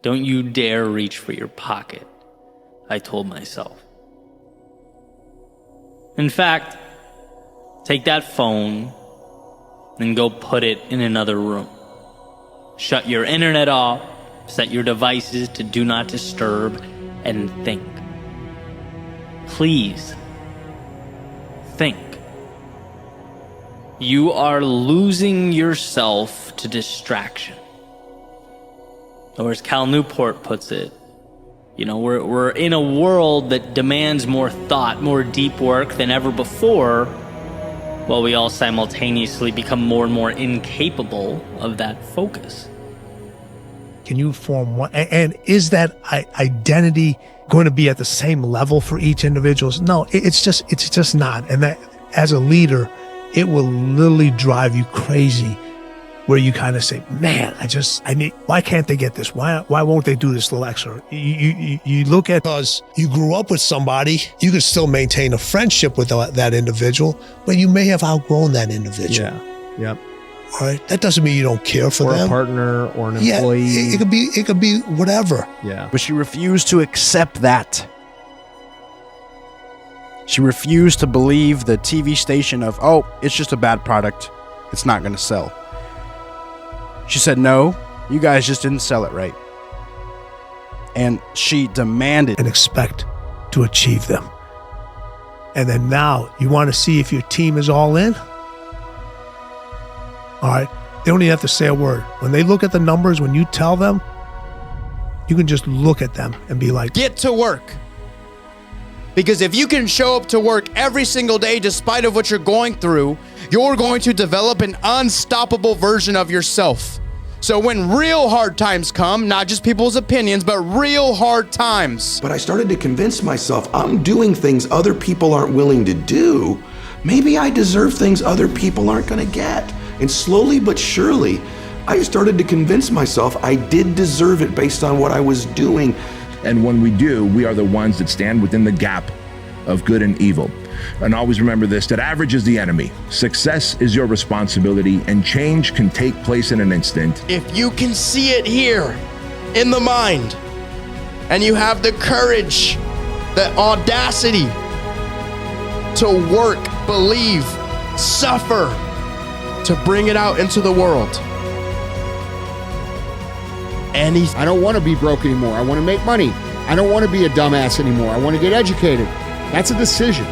Don't you dare reach for your pocket, I told myself. In fact, take that phone and go put it in another room. Shut your internet off, set your devices to do not disturb, and think. Please, think. You are losing yourself to distraction. Or as Cal Newport puts it, we're in a world that demands more thought, more deep work than ever before, while we all simultaneously become more and more incapable of that focus. Can you form one? And is that identity going to be at the same level for each individual? No, it's just not. And that as a leader, it will literally drive you crazy, where you kind of say, man, why can't they get this? Why won't they do this little extra? You look at, because you grew up with somebody, you can still maintain a friendship with that individual, but you may have outgrown that individual. Yeah. Yep. All right. That doesn't mean you don't care for them. Or a partner or an employee. Yeah, it could be whatever. Yeah. But she refused to accept that. She refused to believe the TV station of, oh, it's just a bad product. It's not going to sell. She said, no, you guys just didn't sell it right. And she demanded and expect to achieve them. And then now you want to see if your team is all in? All right. They don't even have to say a word. When they look at the numbers, when you tell them, you can just look at them and be like, get to work. Because if you can show up to work every single day despite of what you're going through, you're going to develop an unstoppable version of yourself. So when real hard times come, not just people's opinions, but real hard times. But I started to convince myself I'm doing things other people aren't willing to do. Maybe I deserve things other people aren't going to get. And slowly but surely, I started to convince myself I did deserve it based on what I was doing. And when we do, we are the ones that stand within the gap of good and evil. And always remember this, that average is the enemy. Success is your responsibility, and change can take place in an instant. If you can see it here in the mind, and you have the courage, the audacity to work, believe, suffer, to bring it out into the world. I don't want to be broke anymore. I want to make money. I don't want to be a dumbass anymore. I want to get educated. That's a decision,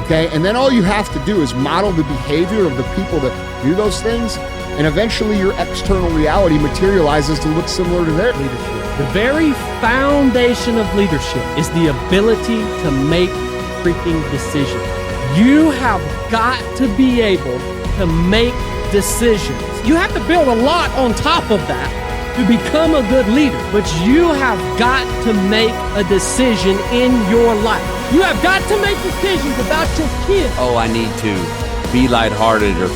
okay? And then all you have to do is model the behavior of the people that do those things, and eventually your external reality materializes to look similar to their leadership. The very foundation of leadership is the ability to make freaking decisions. You have got to be able to make decisions. You have to build a lot on top of that to become a good leader, but you have got to make a decision in your life. You have got to make decisions about your kids. Oh, I need to be lighthearted or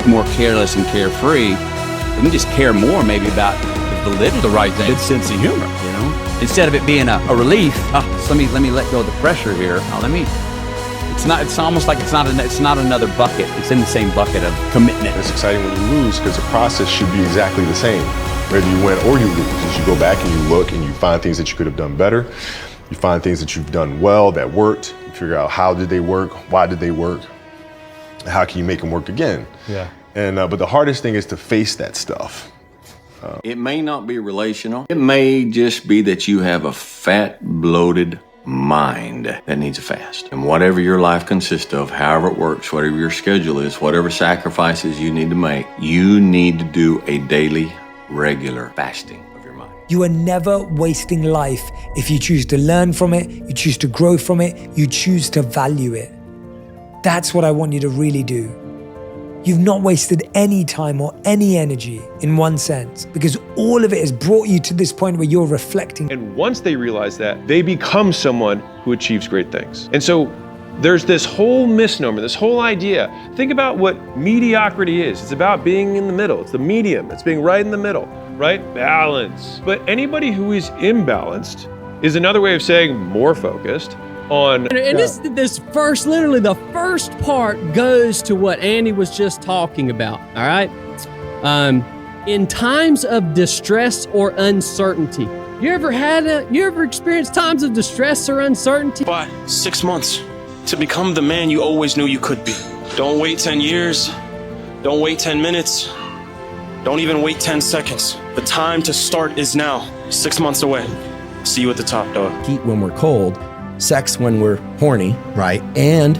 more careless and carefree. We can just care more maybe about the right thing. Good sense of humor, you know? Instead of it being a relief, let me let go of the pressure here. It's almost like it's not another bucket. It's in the same bucket of commitment. It's exciting when you lose because the process should be exactly the same. Whether you win or you lose, as you go back and you look and you find things that you could have done better. You find things that you've done well that worked. You figure out how did they work, why did they work, and how can you make them work again? Yeah. And but the hardest thing is to face that stuff. It may not be relational. It may just be that you have a fat, bloated mind that needs a fast. And whatever your life consists of, however it works, whatever your schedule is, whatever sacrifices you need to make, you need to do a daily, regular fasting of your mind. You are never wasting life if you choose to learn from it, you choose to grow from it, you choose to value it. That's what I want you to really do. You've not wasted any time or any energy in one sense, because all of it has brought you to this point where you're reflecting. And once they realize that, they become someone who achieves great things. And so there's this whole misnomer, this whole idea. Think about what mediocrity is. It's about being in the middle. It's the medium. It's being right in the middle, right? Balance. But anybody who is imbalanced is another way of saying more focused on. And this first, literally the first part goes to what Andy was just talking about, all right? In times of distress or uncertainty, You ever experienced times of distress or uncertainty? Why 6 months to become the man you always knew you could be. Don't wait 10 years. Don't wait 10 minutes. Don't even wait 10 seconds. The time to start is now. 6 months away. See you at the top, dog. Heat when we're cold, sex when we're horny, right? And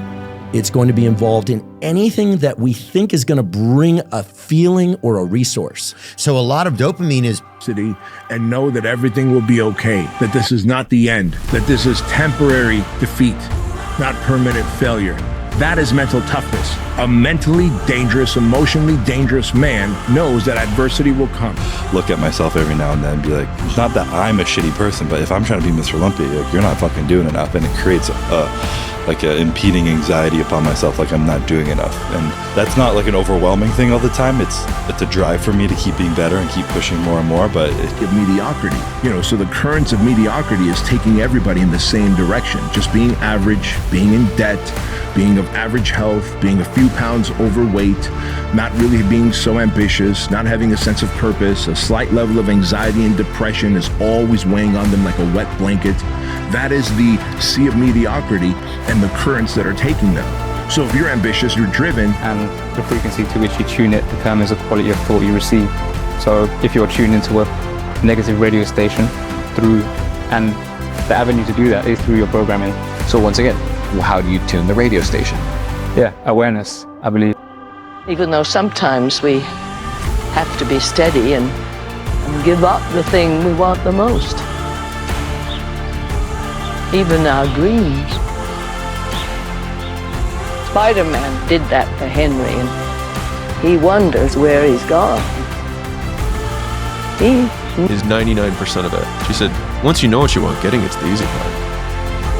it's going to be involved in anything that we think is going to bring a feeling or a resource. So a lot of dopamine is city, and know that everything will be okay, that this is not the end, that this is temporary defeat, not permanent failure. That is mental toughness. A mentally dangerous, emotionally dangerous man knows that adversity will come. Look at myself every now and then and be like, not that I'm a shitty person, but if I'm trying to be Mr. Olympia, like, you're not fucking doing enough. And it creates like an impeding anxiety upon myself, like I'm not doing enough. And that's not like an overwhelming thing all the time. It's a drive for me to keep being better and keep pushing more and more, but it's mediocrity. So the currents of mediocrity is taking everybody in the same direction. Just being average, being in debt, being of average health, being a few pounds overweight, not really being so ambitious, not having a sense of purpose, a slight level of anxiety and depression is always weighing on them like a wet blanket. That is the sea of mediocrity and the currents that are taking them. So if you're ambitious, you're driven. And the frequency to which you tune it determines the quality of thought you receive. So if you're tuned into a negative radio station and the avenue to do that is through your programming. So once again, how do you tune the radio station? Yeah, awareness, I believe. Even though sometimes we have to be steady and give up the thing we want the most. Even our dreams. Spider-Man did that for Henry, and he wonders where he's gone. Is 99% of it. She said, once you know what you want, getting it's the easy part.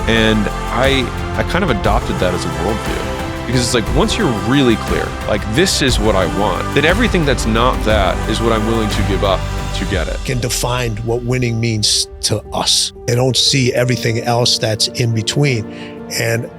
And I kind of adopted that as a worldview. Because it's like, once you're really clear, like this is what I want, then everything that's not that is what I'm willing to give up to get it. Can define what winning means to us. They don't see everything else that's in between. And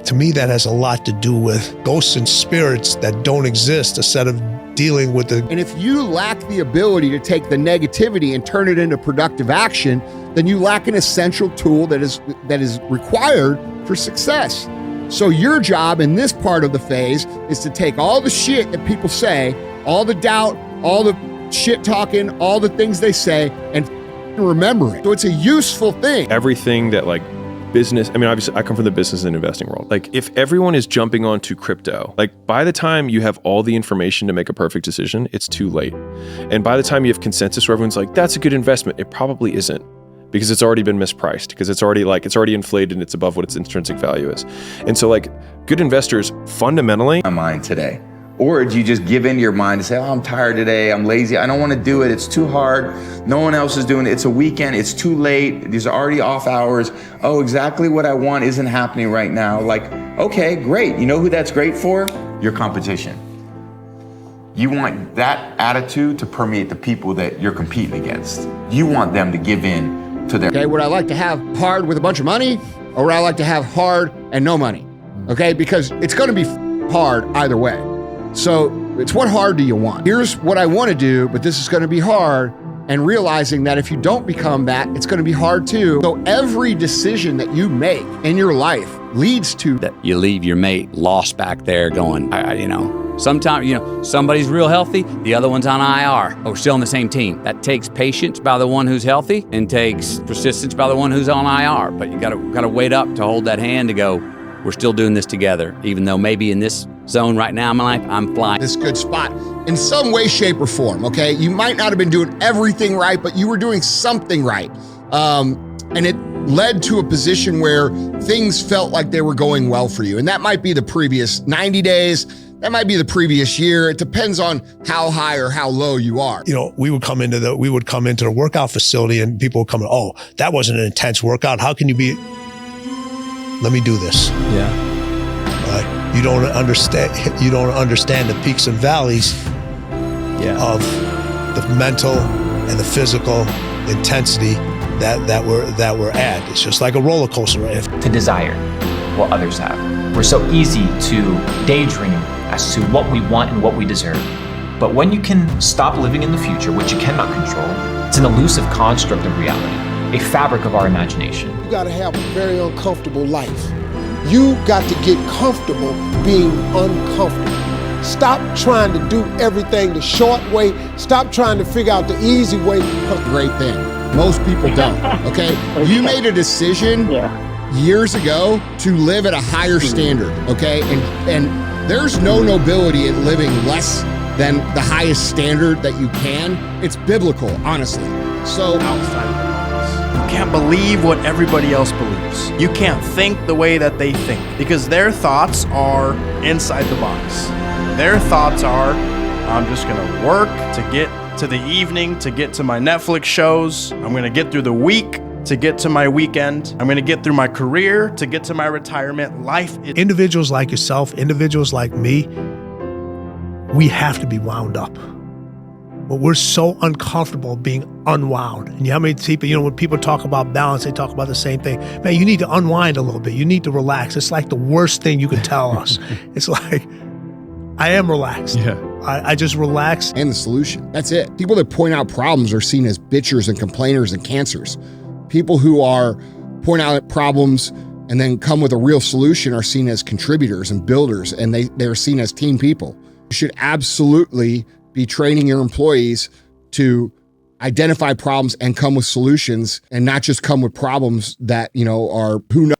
to me, that has a lot to do with ghosts and spirits that don't exist instead of dealing with the... And if you lack the ability to take the negativity and turn it into productive action, then you lack an essential tool that is required for success. So your job in this part of the phase is to take all the shit that people say, all the doubt, all the shit talking, all the things they say, and remember it. So it's a useful thing. Everything that like business, I mean, obviously I come from the business and investing world. Like if everyone is jumping onto crypto, like by the time you have all the information to make a perfect decision, it's too late. And by the time you have consensus where everyone's like, that's a good investment, it probably isn't. Because it's already been mispriced, because it's already inflated and it's above what its intrinsic value is. And so like good investors fundamentally... My mind today. Or do you just give in to your mind and say, oh, I'm tired today, I'm lazy, I don't want to do it, it's too hard, no one else is doing it, it's a weekend, it's too late, these are already off hours, oh, exactly what I want isn't happening right now. Like, okay, great. You know who that's great for? Your competition. You want that attitude to permeate the people that you're competing against. You want them to give in to their... Okay, would I like to have hard with a bunch of money, or would I like to have hard and no money? Okay, because it's going to be hard either way. So it's what hard do you want? Here's what I want to do, but this is going to be hard, and realizing that if you don't become that, it's going to be hard too. So every decision that you make in your life leads to that. You leave your mate lost back there going, sometimes, somebody's real healthy, the other one's on IR, but we're still on the same team. That takes patience by the one who's healthy and takes persistence by the one who's on IR. But you gotta wait up to hold that hand to go, we're still doing this together, even though maybe in this zone right now in my life, I'm flying. This good spot in some way, shape, or form, okay? You might not have been doing everything right, but you were doing something right. And it led to a position where things felt like they were going well for you. And that might be the previous 90 days, that might be the previous year. It depends on how high or how low you are. We would come into the workout facility and people would come in, oh, that wasn't an intense workout. How can you be, let me do this. Yeah. You don't understand the peaks and valleys of the mental and the physical intensity that we're at. It's just like a roller coaster ride. To desire what others have. We're so easy to daydream as to what we want and what we deserve. But when you can stop living in the future, which you cannot control, it's an elusive construct of reality. a fabric of our imagination. You got to have a very uncomfortable life. You got to get comfortable being uncomfortable. Stop trying to do everything the short way. Stop trying to figure out the easy way. Great thing. Most people don't, okay? You made a decision years ago to live at a higher standard, okay? And there's no nobility in living less than the highest standard that you can. It's biblical, honestly. So outside of the box. You can't believe what everybody else believes. You can't think the way that they think because their thoughts are inside the box. Their thoughts are, I'm just gonna work to get to the evening, to get to my Netflix shows. I'm gonna get through the week to get to my weekend. I'm gonna get through my career to get to my retirement. Life is— Individuals like yourself, individuals like me, we have to be wound up. But we're so uncomfortable being unwound. And you know how many people, when people talk about balance, they talk about the same thing. Man, you need to unwind a little bit. You need to relax. It's like the worst thing you can tell us. It's like, I am relaxed. Yeah. I just relax. And the solution. That's it. People that point out problems are seen as bitchers and complainers and cancers. People who are point out problems and then come with a real solution are seen as contributors and builders, and they're seen as team people. You should absolutely be training your employees to identify problems and come with solutions and not just come with problems that, are who knows.